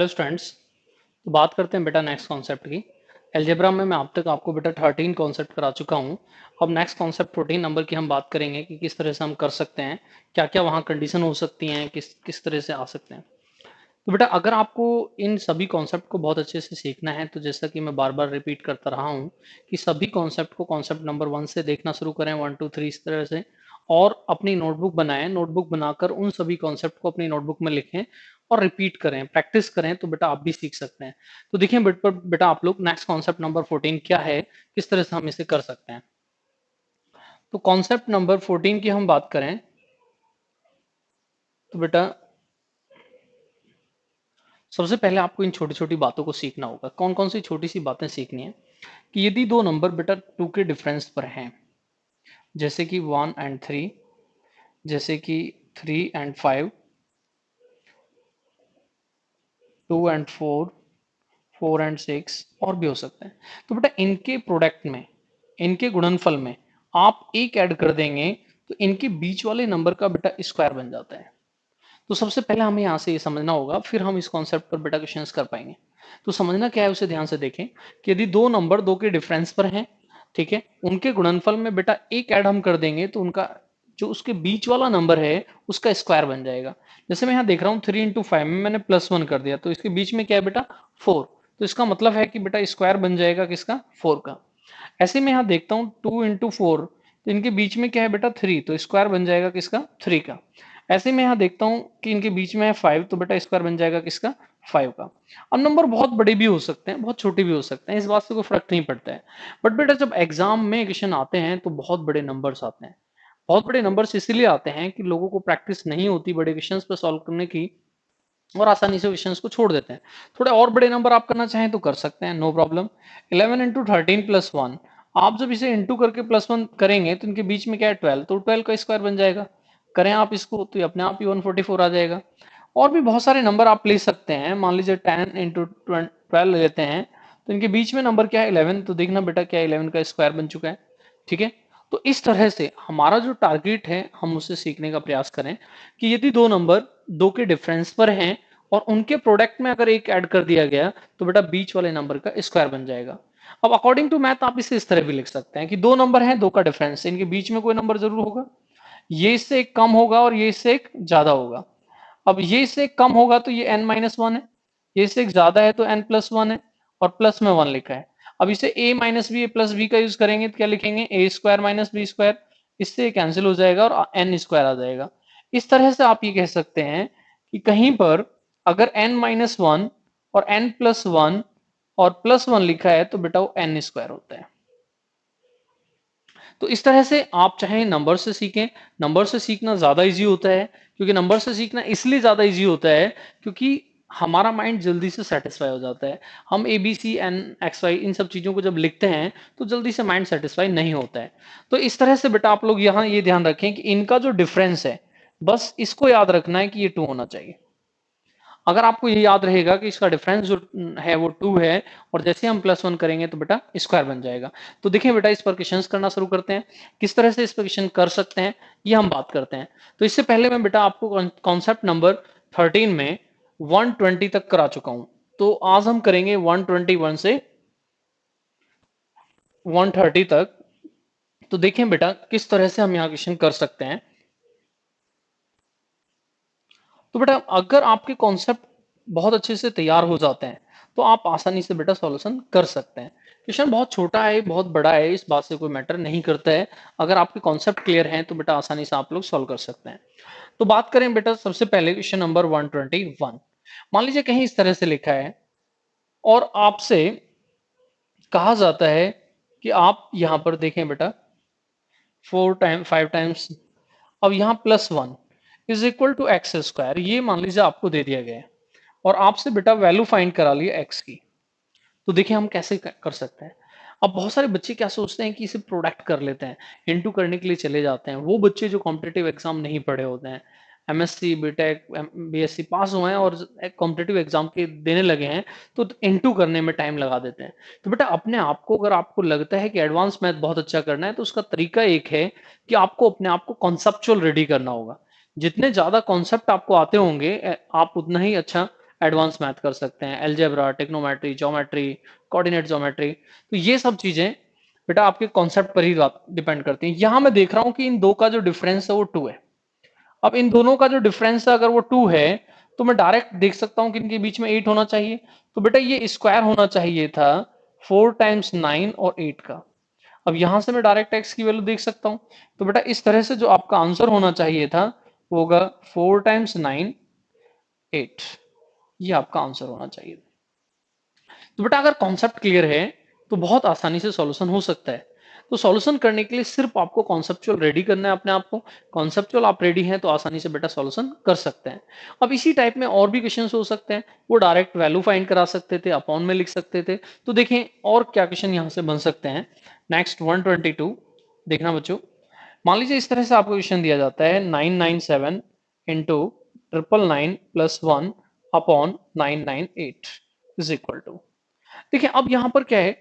Hello students. तो बात करते हैं बेटा नेक्स्ट कॉन्सेप्ट की। अलजेब्रा में मैं अब तक आपको बेटा 13 कॉन्सेप्ट करा चुका हूं। अब नेक्स्ट कॉन्सेप्ट 14 नंबर की हम बात करेंगे कि किस तरह से हम कर सकते हैं, क्या क्या वहां कंडीशन हो सकती हैं, किस किस तरह से आ सकते हैं। तो बेटा अगर आपको इन सभी कॉन्सेप्ट को बहुत अच्छे से सीखना है तो जैसा कि मैं बार बार रिपीट करता रहा हूँ कि सभी कॉन्सेप्ट को कॉन्सेप्ट नंबर 1 से देखना शुरू करें, 1 2 3 इस तरह से, और अपनी नोटबुक बनाएं। नोटबुक बनाकर उन सभी कॉन्सेप्ट को अपनी नोटबुक में लिखें और रिपीट करें, प्रैक्टिस करें, तो बेटा आप भी सीख सकते हैं। तो देखिए बेटा आप लोग नेक्स्ट कॉन्सेप्ट नंबर 14 क्या है, किस तरह से हम इसे कर सकते हैं। तो कॉन्सेप्ट नंबर 14 की हम बात करें तो बेटा सबसे पहले आपको इन छोटी छोटी बातों को सीखना होगा। कौन कौन सी छोटी सी बातें सीखनी है कि यदि दो नंबर बेटा 2 के डिफरेंस पर हैं, जैसे कि 1 एंड 3, जैसे कि 3 एंड 5, 2 एंड 4, 4 एंड 6, और भी हो सकते हैं। तो बेटा इनके प्रोडक्ट में, इनके गुणनफल में आप एक ऐड कर देंगे तो इनके बीच वाले नंबर का बेटा स्क्वायर बन जाता है। तो सबसे पहले हमें यहाँ से ये समझना होगा, फिर हम इस कॉन्सेप्ट पर बेटा क्वेश्चंस कर पाएंगे। तो समझना क्या है उसे ध्यान से देखें कि यदि दो नंबर 2 के डिफरेंस पर हैं, ठीक है, उनके गुणनफल में बेटा एक ऐड हम कर देंगे तो उनका जो उसके बीच वाला नंबर है उसका स्क्वायर बन जाएगा। जैसे मैं यहाँ देख रहा हूँ 3 इंटू 5 में मैंने +1 कर दिया तो इसके बीच में क्या है बेटा 4, तो इसका मतलब है कि बेटा स्क्वायर बन जाएगा किसका 4 का। ऐसे में यहाँ देखता हूँ 2 इंटू 4, तो इनके बीच में क्या है बेटा 3, तो स्क्वायर बन जाएगा किसका 3 का। ऐसे में यहाँ देखता हूँ कि इनके बीच में है 5, तो बेटा स्क्वायर बन जाएगा किसका 5 का। अब नंबर बहुत बड़े भी हो सकते हैं, बहुत छोटे भी हो सकते हैं, इस बात से कोई फर्क नहीं पड़ता है। बट बेटा जब एग्जाम में क्वेश्चन आते हैं तो बहुत बड़े नंबर्स आते हैं। बहुत बड़े नंबर्स इसीलिए आते हैं कि लोगों को प्रैक्टिस नहीं होती बड़े क्वेश्चंस पर सॉल्व करने की, और आसानी से क्वेश्चंस को छोड़ देते हैं। थोड़े और बड़े नंबर आप करना चाहें तो कर सकते हैं, नो प्रॉब्लम। 11 इंटू 13 प्लस 1, आप जब इसे इंटू करके +1 करेंगे तो इनके बीच में क्या है 12, तो 12 का स्क्वायर बन जाएगा। करें आप इसको तो ये अपने आप ही 144 आ जाएगा। और भी बहुत सारे नंबर आप ले सकते हैं, मान लीजिए 10 इंटू 12 ले लेते हैं, तो इनके बीच में नंबर क्या है 11, तो देखना बेटा क्या 11 का स्क्वायर बन चुका है। ठीक है, तो इस तरह से हमारा जो टारगेट है हम उसे सीखने का प्रयास करें कि यदि दो नंबर 2 के डिफरेंस पर हैं और उनके प्रोडक्ट में अगर एक ऐड कर दिया गया तो बेटा बीच वाले नंबर का स्क्वायर बन जाएगा। अब अकॉर्डिंग टू मैथ आप इसे इस तरह भी लिख सकते हैं कि दो नंबर हैं, दो का डिफरेंस, इनके बीच में कोई नंबर जरूर होगा, ये इससे एक कम होगा और ये इससे एक ज्यादा होगा। अब ये इससे एक कम होगा तो ये n-1 है, ये इससे एक ज्यादा है तो n+1 है, और प्लस में 1 लिखा है। अब इसे a minus B plus B का यूज करेंगे तो क्या लिखेंगे a square minus B square, इससे कैंसिल हो जाएगा और n स्क्वायर आ जाएगा। इस तरह से आप ये कह सकते हैं कि कहीं पर अगर n-1 और n+1 और +1 लिखा है तो बेटा वो n स्क्वायर होता है। तो इस तरह से आप चाहे नंबर से सीखें, नंबर से सीखना ज्यादा इजी होता है, क्योंकि नंबर से सीखना इसलिए ज्यादा इजी होता है क्योंकि हमारा माइंड जल्दी से सेटिस्फाई हो जाता है। हम ABCN XY इन सब चीजों को जब लिखते हैं तो जल्दी से माइंड सेटिस्फाई नहीं होता है। तो इस तरह से बेटा आप लोग यहाँ ये ध्यान रखें कि इनका जो डिफरेंस है, बस इसको याद रखना है कि ये 2 होना चाहिए। अगर आपको ये याद रहेगा कि इसका डिफरेंस जो है वो 2 है, और जैसे हम +1 करेंगे तो बेटा स्क्वायर बन जाएगा। तो देखिए बेटा इस पर क्वेश्चंस करना शुरू करते हैं। किस तरह से इस पर क्वेश्चन कर सकते हैं ये हम बात करते हैं। तो इससे पहले मैं बेटा आपको कॉन्सेप्ट नंबर 13 में 120 तक करा चुका हूं। तो आज हम करेंगे 121 से 130 तक। तो देखें बेटा किस तरह से हम यहाँ क्वेश्चन कर सकते हैं। तो बेटा अगर आपके कॉन्सेप्ट बहुत अच्छे से तैयार हो जाते हैं तो आप आसानी से बेटा सॉल्यूशन कर सकते हैं। क्वेश्चन बहुत छोटा है बहुत बड़ा है इस बात से कोई मैटर नहीं करता है, अगर आपके कॉन्सेप्ट क्लियर हैं तो बेटा आसानी से आप लोग सॉल्व कर सकते हैं। तो बात करें बेटा सबसे पहले क्वेश्चन नंबर 121। मान लीजिए कहीं इस तरह से लिखा है और आपसे कहा जाता है कि आप यहां पर देखें बेटा 4 टाइम 5 टाइम्स, अब यहाँ +1 is equal to x square, ये मान लीजिए आपको दे दिया गया है और आपसे बेटा वैल्यू फाइंड करा लिया एक्स की। तो देखिए हम कैसे कर सकते हैं। अब बहुत सारे बच्चे क्या सोचते हैं कि इसे प्रोडक्ट कर लेते हैं, इनटू करने के लिए चले जाते हैं। वो बच्चे जो कॉम्पिटेटिव एग्जाम नहीं पढ़े होते हैं, MSc बीटेक BSc पास हुए हैं और कॉम्पिटेटिव एग्जाम के देने लगे हैं, तो इनटू करने में टाइम लगा देते हैं। तो बेटा अपने आप को, अगर आपको लगता है कि एडवांस मैथ बहुत अच्छा करना है, तो उसका तरीका एक है कि आपको अपने आप को कॉन्सेप्चुअल रेडी करना होगा। जितने ज्यादा कॉन्सेप्ट आपको आते होंगे आप उतना ही अच्छा एडवांस मैथ कर सकते हैं, algebra, trigonometry, geometry, coordinate geometry. तो ये सब चीजें बेटा आपके कॉन्सेप्ट पर ही डिपेंड करती हैं। यहां मैं देख रहा हूं कि इन दो का जो डिफरेंस है वो 2 है। अब इन दोनों का जो डिफरेंस है अगर वो 2 है तो मैं डायरेक्ट देख सकता हूं कि इनके बीच में 8 होना चाहिए। तो बेटा ये स्क्वायर होना चाहिए था 4 टाइम्स 9 और 8 का। अब यहां से मैं डायरेक्ट एक्स की वैल्यू देख सकता हूं। तो बेटा इस तरह से जो आपका आंसर होना चाहिए था वो होगा 4 टाइम्स 9 8। ये आपका आंसर होना चाहिए। तो बेटा अगर कॉन्सेप्ट क्लियर है तो बहुत आसानी से सॉल्यूशन हो सकता है। तो सॉल्यूशन करने के लिए सिर्फ आपको कॉन्सेप्चुअल रेडी करना है अपने आप को। कॉन्सेप्चुअल आप रेडी हैं तो आसानी से बेटा सॉल्यूशन कर सकते हैं। अब इसी टाइप में और भी क्वेश्चन हो सकते हैं। वो डायरेक्ट वैल्यू फाइंड करा सकते थे, अपॉन में लिख सकते थे। तो देखें और क्या क्वेश्चन यहाँ से बन सकते हैं। नेक्स्ट 122 देखना बच्चों। मान लीजिए इस तरह से आपको क्वेश्चन दिया जाता है 997 into 999 plus 1 upon 998 is equal to. देखिए अब यहां पर क्या है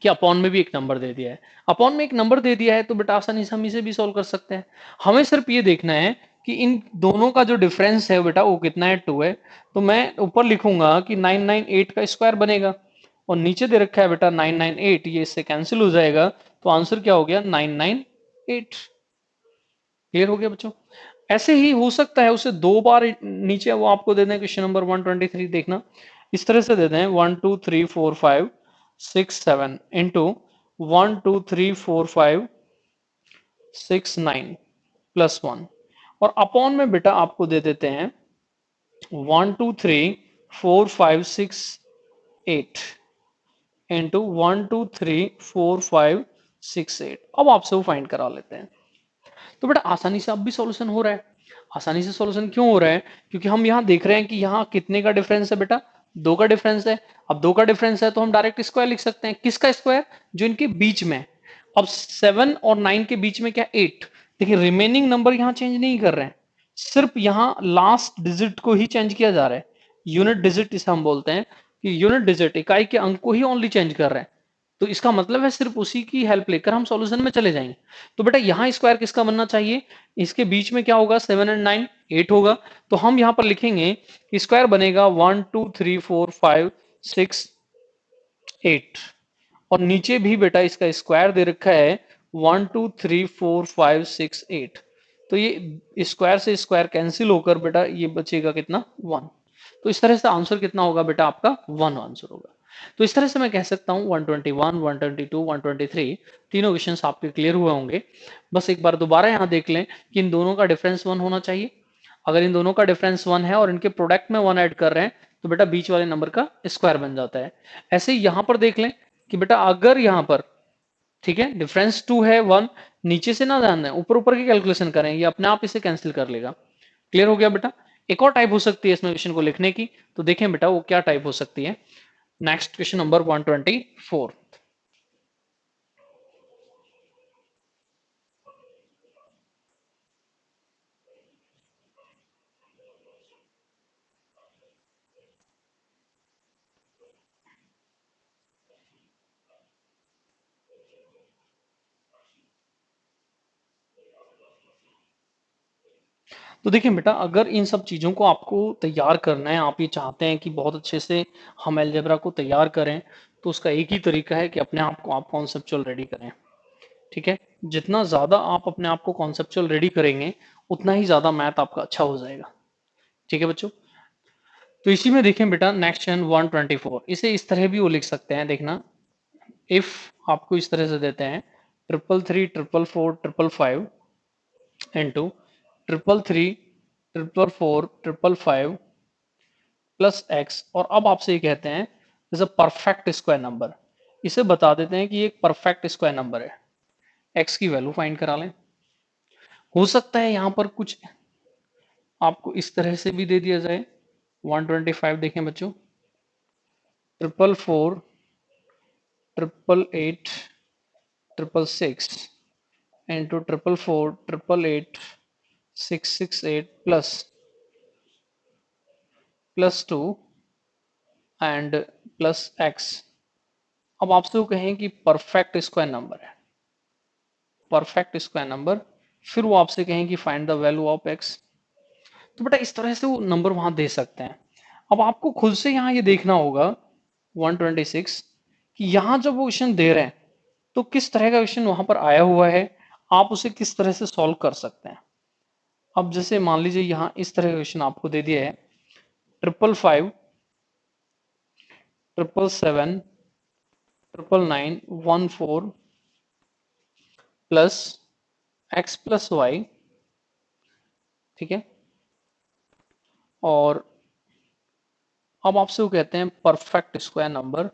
कि अपॉन में भी एक नंबर दे दिया है। अपॉन में एक नंबर दे दिया है तो बेटा आसानी से हम इसे भी सॉल्व कर सकते हैं। हमें सिर्फ ये देखना है कि इन दोनों का जो डिफरेंस है बेटा वो कितना है, 2 है। तो मैं ऊपर लिखूंगा कि 998 का स्क्वायर बनेगा और नीचे दे रखा है बेटा 998, ये इससे कैंसिल हो जाएगा। तो आंसर क्या हो गया 998। क्लियर हो गया बच्चों। ऐसे ही हो सकता है उसे दो बार नीचे वो आपको दे दें। क्वेश्चन नंबर 123 देखना इस तरह से दे दें 1 2 3 4 5 6 7 इंटू 1 2 3 4 5 6 9 प्लस 1 और अपॉन में बेटा आपको दे देते हैं 1 2 3 4 5 6 8 इंटू 1 2 3 4 5 6 8। अब आपसे वो फाइंड करा लेते हैं। तो बेटा आसानी से अब भी सॉल्यूशन हो रहा है। आसानी से सॉल्यूशन क्यों हो रहा है? क्योंकि हम यहाँ देख रहे हैं कि यहाँ कितने का डिफरेंस है बेटा, 2 का डिफरेंस है। अब 2 का डिफरेंस है तो हम डायरेक्ट स्क्वायर लिख सकते हैं। किसका स्क्वायर? जो इनके बीच में। अब 7 और 9 के बीच में क्या 8। देखिए रिमेनिंग नंबर यहाँ चेंज नहीं कर रहे हैं, सिर्फ यहाँ लास्ट डिजिट को ही चेंज किया जा रहा है। यूनिट डिजिट इसे हम बोलते हैं कि यूनिट डिजिट इकाई के अंक को ही ओनली चेंज कर रहे हैं। तो इसका मतलब है सिर्फ उसी की हेल्प लेकर हम सॉल्यूशन में चले जाएंगे। तो बेटा यहाँ स्क्वायर किसका बनना चाहिए? इसके बीच में क्या होगा 7 एंड 9 8 होगा। तो हम यहाँ पर लिखेंगे कि स्क्वायर बनेगा 1 2 3 4 5 6 8 और नीचे भी बेटा इसका स्क्वायर दे रखा है 1 2 3 4 5 6 8। तो ये स्क्वायर से स्क्वायर कैंसिल होकर बेटा ये बचेगा कितना 1। तो इस तरह से आंसर कितना होगा बेटा आपका 1 आंसर होगा। तो इस तरह से मैं कह सकता हूं 121 122 123 तीनों क्वेश्चंस आपके क्लियर हुए होंगे। बस एक बार दोबारा यहां देख लें कि इन दोनों का डिफरेंस 1 होना चाहिए। अगर इन दोनों का डिफरेंस 1 है और इनके प्रोडक्ट में 1 ऐड कर रहे हैं तो बेटा बीच वाले नंबर का स्क्वायर बन जाता है। ऐसे ही यहां पर देख लें कि बेटा अगर यहां पर ठीक है डिफरेंस 2 है 1, नीचे से ना ध्यान दें, ऊपर ऊपर की कैलकुलेशन करें, ये अपने आप इसे कैंसिल कर लेगा। क्लियर हो गया बेटा। एक और टाइप हो सकती है इसमें क्वेश्चन को लिखने की, तो देखें बेटा वो क्या टाइप हो सकती है। Next question number 124। तो देखिए बेटा अगर इन सब चीज़ों को आपको तैयार करना है, आप ये चाहते हैं कि बहुत अच्छे से हम अलजेब्रा को तैयार करें, तो उसका एक ही तरीका है कि अपने आप को आप कॉन्सेप्चुअल रेडी करें। ठीक है, जितना ज़्यादा आप अपने आप को कॉन्सेप्चुअल रेडी करेंगे उतना ही ज़्यादा मैथ आपका अच्छा हो जाएगा। ठीक है बच्चों। तो इसी में देखें बेटा नेक्स्ट क्वेश्चन 124, इसे इस तरह भी वो लिख सकते हैं देखना। इफ आपको इस तरह से देते हैं 333 444 इंटू 333 444 प्लस एक्स और अब आपसे ये कहते हैं is a perfect square number. इसे बता देते हैं कि ये एक परफेक्ट स्क्वायर नंबर है। एक्स की वैल्यू फाइंड करा लें। हो सकता है यहां पर कुछ आपको इस तरह से भी दे दिया जाए। 125 देखें बच्चों, 444 888 666 into 444 888 668 plus 2 and plus x. अब आपसे वो कहें कि परफेक्ट स्क्वायर नंबर है, परफेक्ट स्क्वायर नंबर, फिर वो आपसे कहें कि find the value of x. तो बेटा इस तरह से वो नंबर वहां दे सकते हैं। अब आपको खुद से यहाँ ये देखना होगा 126 कि यहाँ जब वो क्वेश्चन दे रहे हैं तो किस तरह का क्वेश्चन वहां पर आया हुआ है, आप उसे किस तरह से सॉल्व कर सकते हैं। अब जैसे मान लीजिए यहाँ इस तरह का क्वेश्चन आपको दे दिया है 555 777 999 14 प्लस एक्स प्लस वाई, ठीक है। और अब आपसे वो कहते हैं परफेक्ट स्क्वायर नंबर,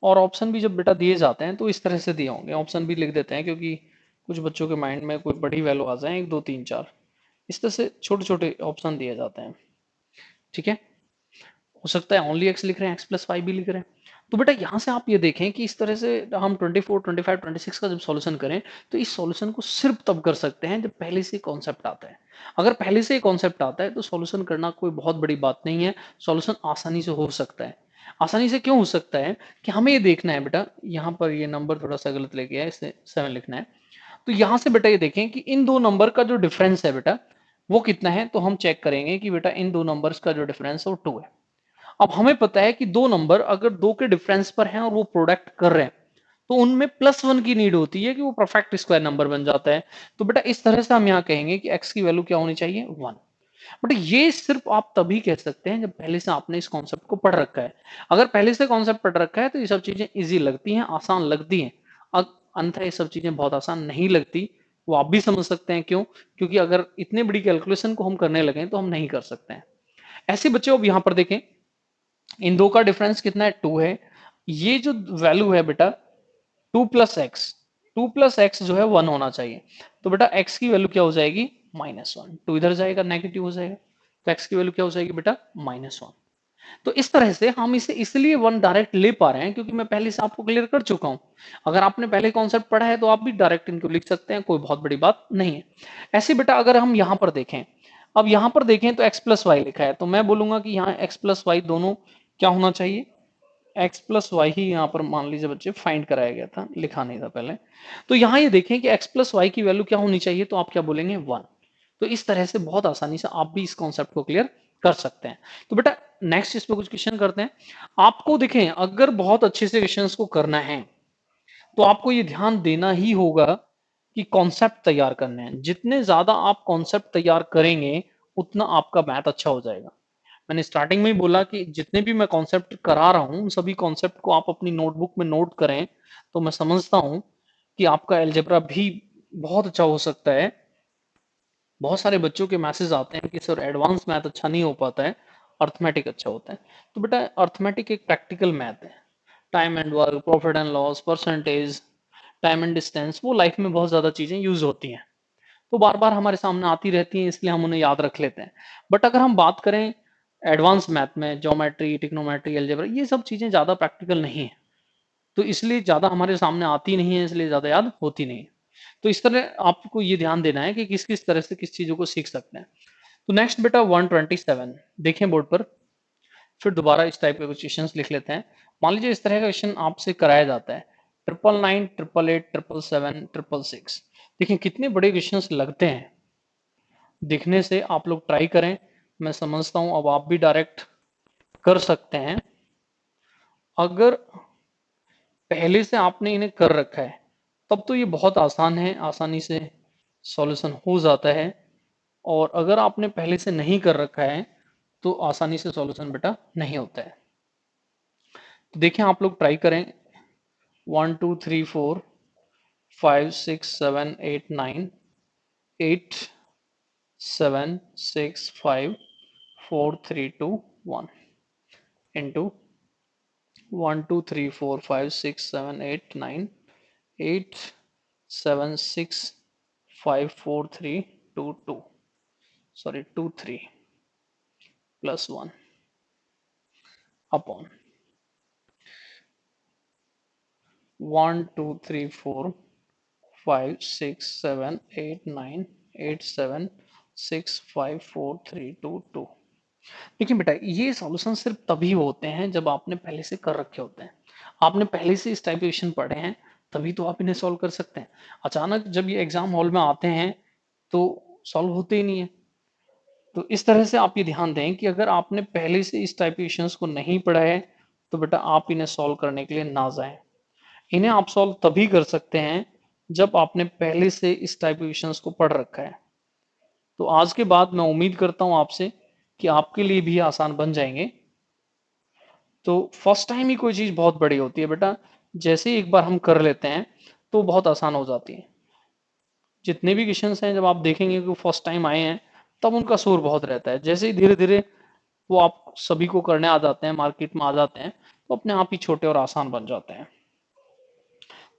और ऑप्शन भी जब बेटा दिए जाते हैं तो इस तरह से दिए होंगे, ऑप्शन भी लिख देते हैं क्योंकि कुछ बच्चों के माइंड में कोई बड़ी वैल्यू आ जाए 1 2 3 4, इस तरह से छोटे छोटे ऑप्शन दिए जाते हैं, ठीक है। हो सकता है ओनली एक्स लिख रहे हैं, एक्स प्लस वाई भी लिख रहे हैं। तो बेटा यहाँ से आप ये देखें कि इस तरह से हम 24 25 26 का जब सॉल्यूशन करें तो इस सॉल्यूशन को सिर्फ तब कर सकते हैं जब पहले से कॉन्सेप्ट आता है। अगर पहले से कॉन्सेप्ट आता है तो सॉल्यूशन करना कोई बहुत बड़ी बात नहीं है, सॉल्यूशन आसानी से हो सकता है। आसानी से क्यों हो सकता है कि हमें ये देखना है बेटा, यहाँ पर ये नंबर थोड़ा सा गलत लेके आया, इसे 7 लिखना है। तो यहाँ से बेटा ये देखें कि इन दो नंबर का जो डिफरेंस है बेटा वो कितना है, तो हम चेक करेंगे कि बेटा इन दो नंबर्स का जो डिफरेंस है वो 2 है। अब हमें पता है कि दो नंबर अगर दो के डिफरेंस पर हैं और वो प्रोडक्ट कर रहे हैं तो उनमें +1 की नीड होती है कि वो परफेक्ट स्क्वायर नंबर बन जाता है। तो बेटा इस तरह से हम यहाँ कहेंगे कि x की वैल्यू क्या होनी चाहिए 1। बट ये सिर्फ आप तभी कह सकते हैं जब पहले से आपने इस कॉन्सेप्ट को पढ़ रखा है। अगर पहले से कॉन्सेप्ट पढ़ रखा है तो ये सब चीजें इजी लगती हैं, आसान लगती हैं। अन्यथा ये सब चीजें बहुत आसान नहीं लगती। वो आप भी समझ सकते हैं क्यों, क्योंकि अगर इतने बड़ी कैलकुलेशन को हम करने लगे तो हम नहीं कर सकते हैं। ऐसे बच्चे अब यहाँ पर देखें, इन दो का डिफरेंस कितना है 2 है। ये जो वैल्यू है बेटा 2 प्लस एक्स, 2 प्लस एक्स जो है 1 होना चाहिए। तो बेटा x की वैल्यू क्या हो जाएगी -1, 2 इधर जाएगा नेगेटिव हो जाएगा, तो x की वैल्यू क्या हो जाएगी बेटा -1। तो इस तरह से हम इसे इसलिए 1 डायरेक्ट ले पा रहे हैं क्योंकि मैं पहले से आपको क्लियर कर चुका हूं। अगर आपने पहले कॉन्सेप्ट पढ़ा है तो आप भी डायरेक्ट इनको लिख सकते हैं, कोई बहुत बड़ी बात नहीं है। ऐसे बेटा अगर हम यहां पर देखें, अब यहां पर देखें तो x प्लस वाई लिखा है, तो मैं बोलूंगा कि यहाँ x प्लस वाई दोनों क्या होना चाहिए, x प्लस वाई ही यहाँ पर मान लीजिए बच्चे फाइंड कराया गया था, लिखा नहीं था पहले। तो यहाँ ये देखें कि x प्लस वाई की वैल्यू क्या होनी चाहिए, तो आप क्या बोलेंगे 1। तो इस तरह से बहुत आसानी से आप भी इस कॉन्सेप्ट को क्लियर कर सकते हैं। तो बेटा नेक्स्ट इस पे कुछ क्वेश्चन करते हैं। आपको देखें अगर बहुत अच्छे से क्वेश्चंस को करना है तो आपको ये ध्यान देना ही होगा कि कॉन्सेप्ट तैयार करने हैं। जितने ज्यादा आप कॉन्सेप्ट तैयार करेंगे उतना आपका मैथ अच्छा हो जाएगा। मैंने स्टार्टिंग में ही बोला कि जितने भी मैं कॉन्सेप्ट करा रहा हूं उन सभी कॉन्सेप्ट को आप अपनी नोटबुक में नोट करें तो मैं समझता हूं कि आपका अलजेब्रा भी बहुत अच्छा हो सकता है। बहुत सारे बच्चों के मैसेज आते हैं कि सर एडवांस मैथ अच्छा नहीं हो पाता है, अर्थमेटिक अच्छा होता है। तो बेटा अर्थमेटिक एक प्रैक्टिकल मैथ है। Time and work, profit and loss, percentage, time and distance, वो लाइफ में बहुत ज्यादा चीजें यूज होती हैं, तो बार बार हमारे सामने आती रहती हैं, इसलिए हम उन्हें याद रख लेते हैं। बट अगर हम बात करें एडवांस मैथ में, ज्योमेट्री, ट्रिग्नोमेट्री, अलजेब्रा, ये सब चीजें ज्यादा प्रैक्टिकल नहीं है, तो इसलिए ज्यादा हमारे सामने आती नहीं है, इसलिए ज्यादा याद होती नहीं है। तो इस तरह आपको ये ध्यान देना है कि किस किस तरह से किस चीजों को सीख सकते हैं। तो नेक्स्ट बेटा 127 देखें बोर्ड पर, फिर दोबारा इस टाइप के कुछ क्वेश्चन लिख लेते हैं। मान लीजिए इस तरह का क्वेश्चन आपसे कराया जाता है 999 888 777 666। देखिए कितने बड़े क्वेश्चन लगते हैं, दिखने से आप लोग ट्राई करें। मैं समझता हूं अब आप भी डायरेक्ट कर सकते हैं। अगर पहले से आपने इन्हें कर रखा है तब तो ये बहुत आसान है, आसानी से सॉल्यूशन हो जाता है। और अगर आपने पहले से नहीं कर रखा है तो आसानी से सॉल्यूशन बेटा नहीं होता है। तो देखें आप लोग ट्राई करें 1 2 3 4 5 6 7 8 9 8 7 6 5 4 3 2 1 into 1 2 3 4 5 6 7 8 9 8 7 6 5 4 3 2 2, sorry 2 3 plus 1 upon 1 2 3 4 5 6 7 8 9 8 7 6 5 4 3 2 2। देखिए बेटा ये सॉल्यूशन सिर्फ तभी होते हैं जब आपने पहले से कर रखे होते हैं, आपने पहले से इस टाइप के क्वेश्चन पढ़े हैं, तभी तो आप इन्हें सॉल्व कर सकते हैं। अचानक जब ये एग्जाम हॉल में आते हैं तो सॉल्व होते ही नहीं है। तो इस तरह से आप ये ध्यान दें कि अगर आपने पहले से इस टाइप के क्वेश्चंस को नहीं पढ़ा है तो बेटा आप इन्हें सॉल्व करने के लिए ना जाएं। इन्हें आप सॉल्व तभी कर सकते हैं जब आपने पहले से इस टाइप के क्वेश्चंस को पढ़ रखा है। तो आज के बाद मैं उम्मीद करता हूं आपसे कि आपके लिए भी आसान बन जाएंगे। तो फर्स्ट टाइम ही कोई चीज बहुत बड़ी होती है बेटा, जैसे ही एक बार हम कर लेते हैं तो बहुत आसान हो जाती है। जितने भी क्वेश्चंस हैं जब आप देखेंगे कि फर्स्ट टाइम आए हैं तब उनका शोर बहुत रहता है, जैसे ही धीरे धीरे वो आप सभी को करने आ जाते हैं, मार्केट में आ जाते हैं, तो अपने आप ही छोटे और आसान बन जाते हैं।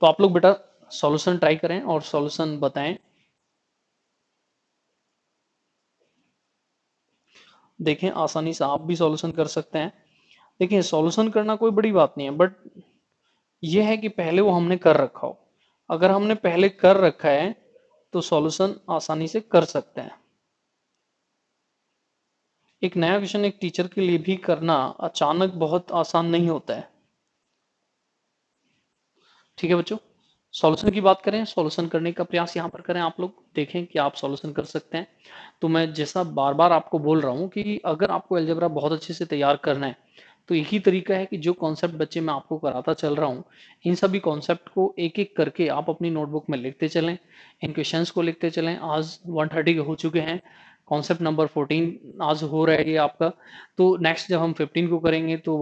तो आप लोग बेटा सॉल्यूशन ट्राई करें और सॉल्यूशन बताएं। देखें आसानी से आप भी सॉल्यूशन कर सकते हैं। देखिए सॉल्यूशन करना कोई बड़ी बात नहीं है, बट ये है कि पहले वो हमने कर रखा हो। अगर हमने पहले कर रखा है तो सॉल्यूशन आसानी से कर सकते हैं। एक नया क्वेश्चन एक टीचर के लिए भी करना अचानक बहुत आसान नहीं होता है। ठीक है बच्चों, सॉल्यूशन की बात करें, सॉल्यूशन करने का प्रयास यहाँ पर करें। आप लोग देखें कि आप सॉल्यूशन कर सकते हैं। तो मैं जैसा बार बार आपको बोल रहा हूँ कि अगर आपको अलजेब्रा बहुत अच्छे से तैयार करना है तो एक ही तरीका है कि जो कॉन्सेप्ट बच्चे मैं आपको कराता चल रहा हूँ, इन सभी कॉन्सेप्ट को एक एक करके आप अपनी नोटबुक में लिखते चलें, इन क्वेश्चंस को लिखते चलें। आज 130 हो चुके हैं, कॉन्सेप्ट नंबर 14 आज हो रहा है ये आपका। तो नेक्स्ट जब हम 15 को करेंगे तो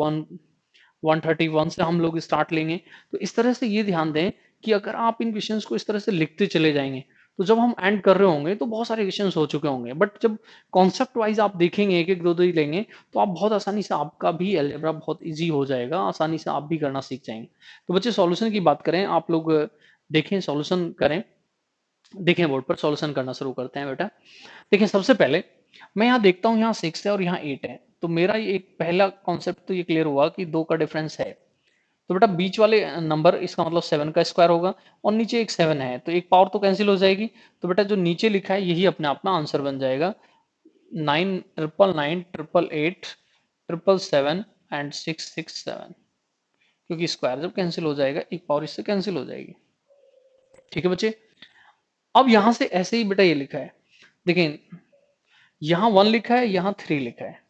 131 से हम लोग स्टार्ट लेंगे। तो इस तरह से ये ध्यान दें कि अगर आप इन क्वेश्चंस को इस तरह से लिखते चले जाएंगे तो जब हम एंड कर रहे होंगे तो बहुत सारे क्वेश्चंस हो चुके होंगे, बट जब कॉन्सेप्ट वाइज आप देखेंगे एक एक दो दो ही लेंगे तो आप बहुत आसानी से, आपका भी अलजेब्रा बहुत इजी हो जाएगा, आसानी से आप भी करना सीख जाएंगे। तो बच्चे सॉल्यूशन की बात करें, आप लोग देखें सॉल्यूशन करें, देखें बोर्ड पर सॉल्यूशन करना शुरू करते हैं बेटा। देखिए सबसे पहले मैं यहाँ देखता हूँ, यहाँ 6 है और यहाँ 8 है, तो मेरा ये एक पहला कॉन्सेप्ट तो ये क्लियर हुआ कि दो का डिफरेंस है। तो बेटा बीच वाले नंबर इसका मतलब 7 का स्क्वायर होगा, और नीचे एक 7 है तो एक पावर तो कैंसिल हो जाएगी। तो बेटा जो नीचे लिखा है यही अपने आप में आंसर बन जाएगा, 9 9 9 8 7 7 एंड 6 6 7, क्योंकि स्क्वायर जब कैंसिल हो जाएगा एक पावर इससे कैंसिल हो जाएगी। ठीक है बच्चे, अब यहां से ऐसे ही बेटा ये लिखा है, देखिए यहाँ 1 लिखा है, यहाँ 3 लिखा है।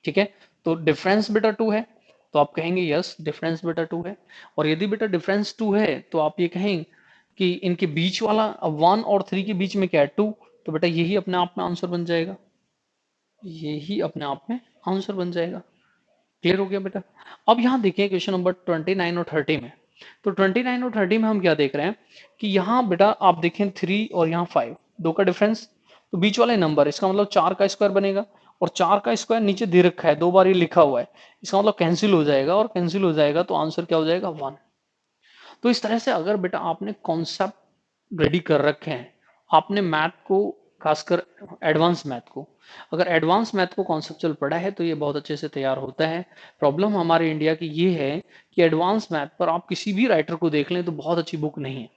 ठीक है, तो डिफरेंस बेटा 2 है, तो आप कहेंगे यस डिफरेंस बेटा 2 है। और यदि बेटा डिफरेंस 2 है तो आप ये कहेंगे कि इनके बीच वाला 1 और 3 के बीच में क्या है 2, तो बेटा यही अपने आप में आंसर बन जाएगा, यही अपने आप में आंसर बन जाएगा। क्लियर हो गया बेटा। अब यहाँ देखिए क्वेश्चन नंबर 29 और 30 में, तो 29 और 30 में हम क्या देख रहे हैं कि यहाँ बेटा आप देखें 3 और यहाँ 5, दो का डिफरेंस, तो बीच वाले नंबर इसका मतलब 4 का स्क्वायर बनेगा, और 4 का स्क्वायर नीचे दे रखा है, दो बार ये लिखा हुआ है, इसका मतलब कैंसिल हो जाएगा, और कैंसिल हो जाएगा तो आंसर क्या हो जाएगा 1। तो इस तरह से अगर बेटा आपने कॉन्सेप्ट रेडी कर रखे हैं, आपने मैथ को, खासकर एडवांस मैथ को, अगर एडवांस मैथ को कॉन्सेप्चुअल पढ़ा है तो ये बहुत अच्छे से तैयार होता है। प्रॉब्लम हमारे इंडिया की ये है कि एडवांस मैथ पर आप किसी भी राइटर को देख लें तो बहुत अच्छी बुक नहीं है।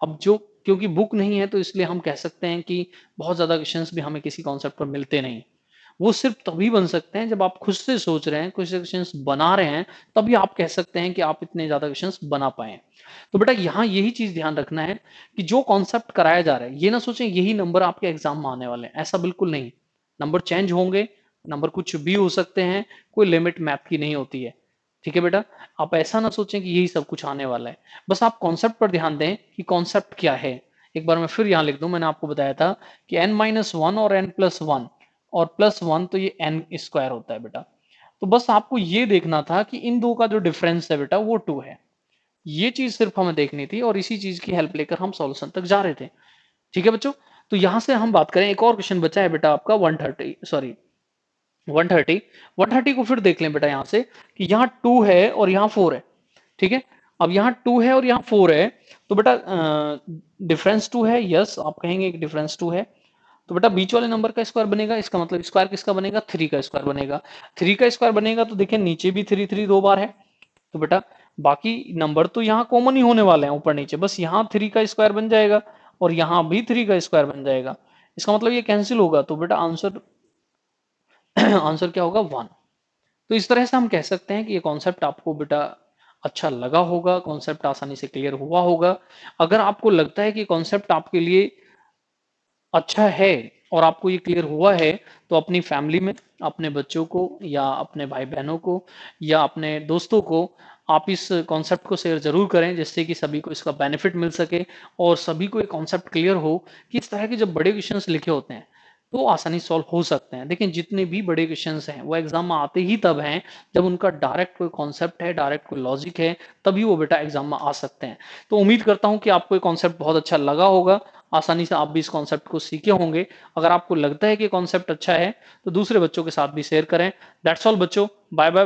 अब जो, क्योंकि बुक नहीं है तो इसलिए हम कह सकते हैं कि बहुत ज्यादा क्वेश्चंस भी हमें किसी कॉन्सेप्ट पर मिलते नहीं। वो सिर्फ तभी बन सकते हैं जब आप खुद से सोच रहे हैं, कुछ क्वेश्चंस बना रहे हैं, तभी आप कह सकते हैं कि आप इतने ज्यादा क्वेश्चंस बना पाए। तो बेटा यहाँ यही चीज ध्यान रखना है कि जो कॉन्सेप्ट कराया जा रहा है ये ना सोचें यही नंबर आपके एग्जाम में आने वाले हैं, ऐसा बिल्कुल नहीं। नंबर चेंज होंगे, नंबर कुछ भी हो सकते हैं, कोई लिमिट मैथ की नहीं होती है। ठीक है बेटा, आप ऐसा ना सोचें कि यही सब कुछ आने वाला है, बस आप कॉन्सेप्ट पर ध्यान दें कि कॉन्सेप्ट क्या है। एक बार मैं फिर यहाँ लिख दूं, मैंने आपको बताया था कि n-1 और n+1 और +1 तो ये n स्क्वायर होता है बेटा। तो बस आपको ये देखना था कि इन दो का जो डिफरेंस है बेटा वो 2 है, ये चीज सिर्फ हमें देखनी थी, और इसी चीज की हेल्प लेकर हम सॉल्यूशन तक जा रहे थे। ठीक है बच्चों, तो यहां से हम बात करें, एक और क्वेश्चन बचा है बेटा आपका 130, सॉरी 130, 130 को फिर देख लें बेटा यहाँ से कि यहाँ 2 है और यहाँ 4 है। ठीक है, अब यहाँ 2 है और यहाँ 4 है, तो बेटा डिफरेंस 2 है, यस आप कहेंगे कि डिफरेंस 2 है। तो बेटा बीच वाले नंबर का स्क्वायर बनेगा, इसका मतलब स्क्वायर किसका बनेगा 3 का स्क्वायर बनेगा। 3 का स्क्वायर बनेगा तो देखिए नीचे भी 3 3 दो बार है, तो बेटा बाकी नंबर तो यहाँ कॉमन ही होने वाले हैं ऊपर नीचे, बस यहाँ 3 का स्क्वायर बन जाएगा और यहाँ भी 3 का स्क्वायर बन जाएगा, इसका मतलब ये कैंसिल होगा, तो बेटा आंसर आंसर क्या होगा 1। तो इस तरह से हम कह सकते हैं कि ये कॉन्सेप्ट आपको बेटा अच्छा लगा होगा, कॉन्सेप्ट आसानी से क्लियर हुआ होगा। अगर आपको लगता है कि कॉन्सेप्ट आपके लिए अच्छा है और आपको ये क्लियर हुआ है, तो अपनी फैमिली में अपने बच्चों को या अपने भाई-बहनों को या अपने दोस्तों को आप इस कॉन्सेप्ट को शेयर ज़रूर करें, जिससे कि सभी को इसका बेनिफिट मिल सके और सभी को ये कॉन्सेप्ट क्लियर हो कि इस तरह के जब बड़े क्वेश्चंस लिखे होते हैं, तो आसानी सॉल्व हो सकते हैं। लेकिन जितने भी बड़े क्वेश्चंस हैं, वो एग्ज़ाम में आते ही तब हैं, जब उनका डायरेक्ट कोई कॉन्सेप्ट है, डायरेक्ट कोई लॉजिक है, तभी वो बेटा एग्ज़ाम में आ सकते हैं। तो उम्मीद करता हूँ कि आपको ये कॉन्सेप्ट बहुत अच्छा लगा होगा। आसानी से आप भी इस कॉन्सेप्ट को सीखे होंगे। अगर आपको लगता है कि कॉन्सेप्ट अच्छा है, तो दूसरे बच्चों के साथ भी शेयर करें। दैट्स ऑल बच्चों, बाय बाय।